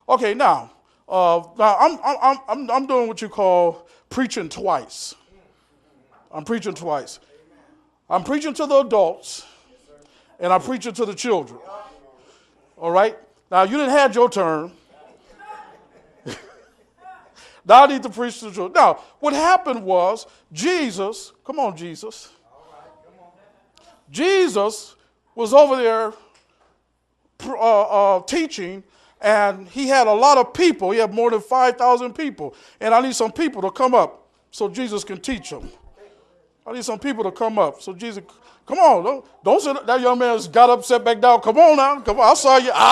Okay, now I'm doing what you call preaching twice. I'm preaching twice. I'm preaching to the adults, and I'm preaching to the children. All right? Now, you didn't have your turn. Now I need to preach to the children. Now, what happened was Jesus, come on, Jesus. Jesus was over there teaching, and he had a lot of people. He had more than 5,000 people. And I need some people to come up so Jesus can teach them. I need some people to come up. So Jesus, come on. Don't sit. That young man just got up, sat back down. Come on now. Come on. I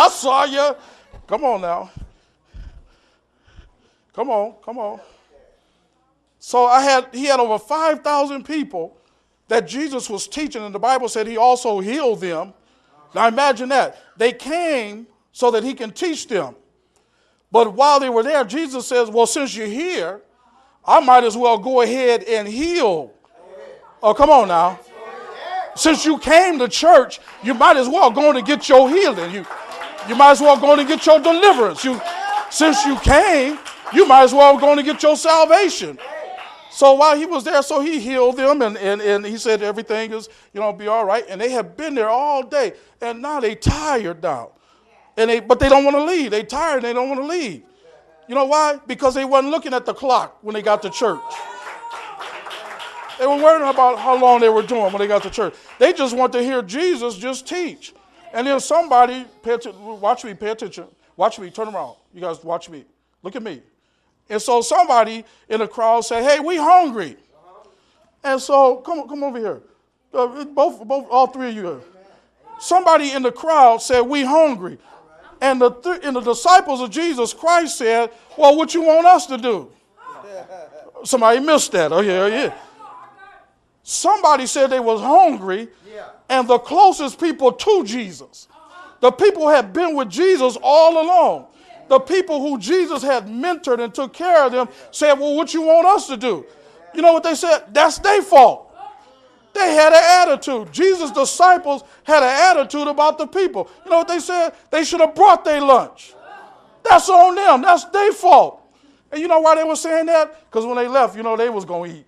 saw you. Come on now. Come on. So he had over 5,000 people that Jesus was teaching, and the Bible said he also healed them. Now imagine that. They came so that he can teach them. But while they were there, Jesus says, well, since you're here, I might as well go ahead and heal. Oh, come on now. Since you came to church, you might as well go on and get your healing. You might as well go on and get your deliverance. Since you came, you might as well go on and get your salvation. So while he was there, so he healed them, and he said everything is, be all right. And they have been there all day, and now they tired now. But they don't want to leave. They tired and they don't want to leave. You know why? Because they wasn't looking at the clock when they got to church. They were worrying about how long they were doing when they got to church. They just want to hear Jesus just teach. And then somebody, watch me, pay attention. Watch me, turn around. You guys watch me. Look at me. And so somebody in the crowd said, hey, we hungry. And so, come over here. All three of you. Somebody in the crowd said, we hungry. And the disciples of Jesus Christ said, well, what you want us to do? Somebody missed that. Oh, yeah. Somebody said they was hungry, and the closest people to Jesus, the people who had been with Jesus all along, the people who Jesus had mentored and took care of them, said, well, what you want us to do? You know what they said? That's their fault. They had an attitude. Jesus' disciples had an attitude about the people. You know what they said? They should have brought their lunch. That's on them. That's their fault. And you know why they were saying that? Because when they left, they was going to eat.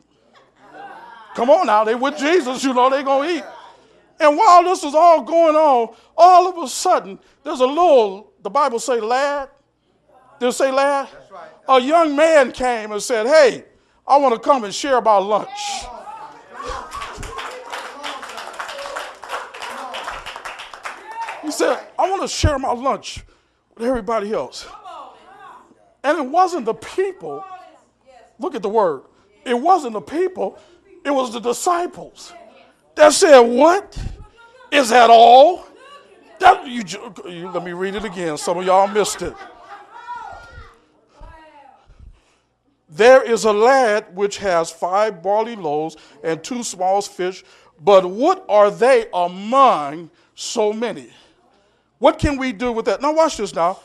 Come on now. They with Jesus, they going to eat. And while this is all going on, all of a sudden, there's the Bible say lad. Did it say lad? That's right. A young man came and said, hey, I want to come and share about lunch. He said, I want to share my lunch with everybody else. And it wasn't the people. Look at the word. It wasn't the people. It was the disciples that said, what? Is that all? Let me read it again. Some of y'all missed it. There is a lad which has 5 barley loaves and 2 small fish, but what are they among so many? What can we do with that? Now watch this now.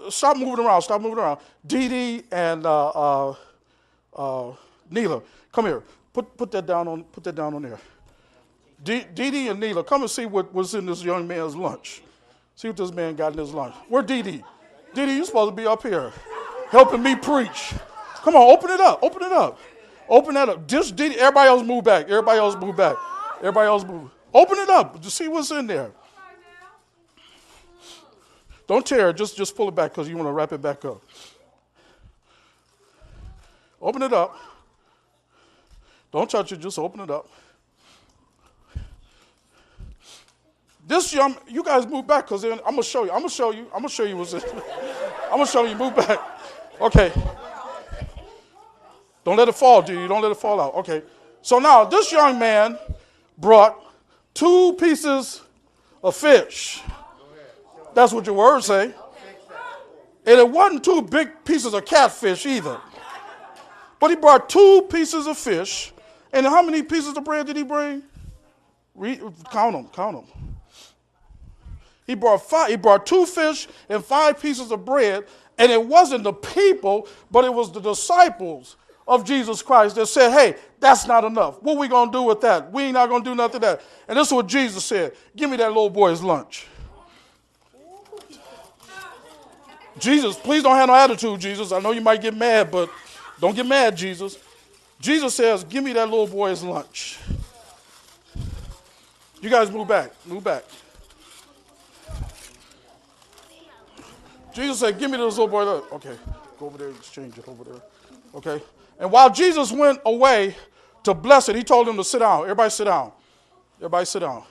Stop moving around. Dee Dee and Neela, come here. Put that down on there. Dee Dee and Neela, come and see what was in this young man's lunch. See what this man got in his lunch. Where Dee Dee? Dee Dee, you're supposed to be up here helping me preach. Come on, open it up. Open that up. Just Dee Dee, everybody else move back. Open it up to see what's in there. Don't tear it. Just pull it back because you want to wrap it back up. Open it up. Don't touch it. Just open it up. You guys move back because then I'm going to show you. I'm going to show you what's in. I'm going to show you. Move back. Okay. Don't let it fall, dude. Don't let it fall out. Okay. So now this young man brought 2 pieces of fish. That's what your words say. And it wasn't 2 big pieces of catfish either. But he brought 2 pieces of fish. And how many pieces of bread did he bring? Count them. He brought 2 fish and 5 pieces of bread. And it wasn't the people, but it was the disciples of Jesus Christ that said, hey, that's not enough. What are we going to do with that? We ain't not going to do nothing with that. And this is what Jesus said. Give me that little boy's lunch. Jesus, please don't have no attitude, Jesus. I know you might get mad, but don't get mad, Jesus. Jesus says, give me that little boy's lunch. You guys move back. Move back. Jesus said, give me this little boy. Okay, go over there and exchange it over there. Okay. And while Jesus went away to bless it, he told them to sit down. Everybody sit down. Everybody sit down.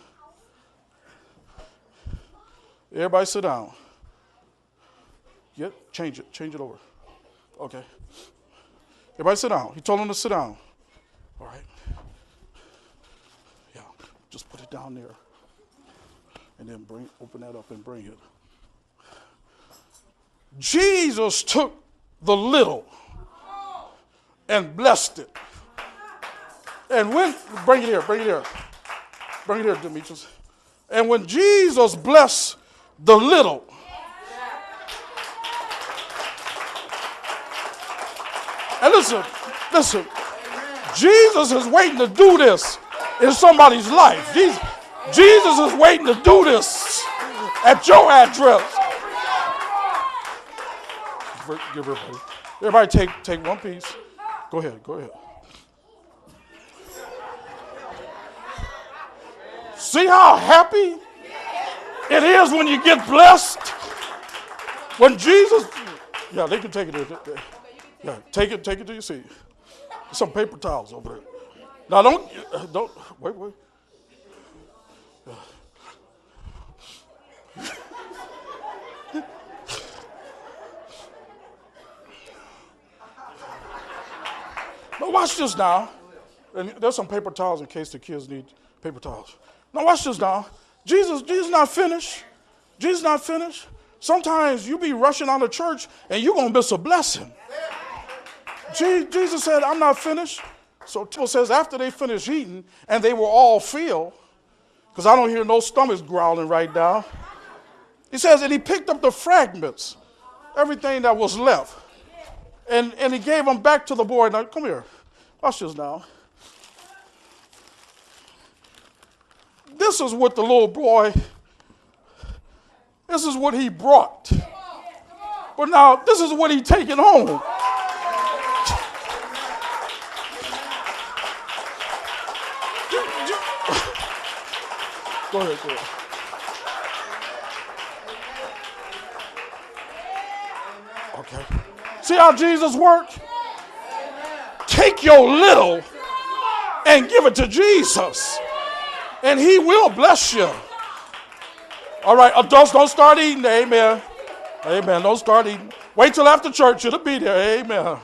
Everybody sit down. Yep, change it. Change it over. Okay. Everybody sit down. He told them to sit down. All right. Yeah, just put it down there. And then open that up and bring it. Jesus took the little and blessed it. And bring it here, Demetrius. And when Jesus blessed the little, and listen, Jesus is waiting to do this in somebody's life. Jesus is waiting to do this at your address. Give everybody take one piece. Go ahead. See how happy it is when you get blessed? When Jesus, yeah, they can take it. Yeah, take it to your seat. There's some paper towels over there. Now don't wait. Now watch this now. And there's some paper towels in case the kids need paper towels. Now watch this now. Jesus not finished. Jesus not finished. Sometimes you be rushing out of church and you're going to miss a blessing. Jesus said, I'm not finished. So it says after they finished eating and they were all filled, because I don't hear no stomachs growling right now. He says, and he picked up the fragments, everything that was left. And he gave them back to the boy. Now, come here. Watch this now. This is what the little boy, this is what he brought. But now, this is what he taken home. Go ahead. Okay. See how Jesus worked? Take your little and give it to Jesus. And he will bless you. All right, adults, don't start eating. Amen. Don't start eating. Wait till after church. It'll be there. Amen.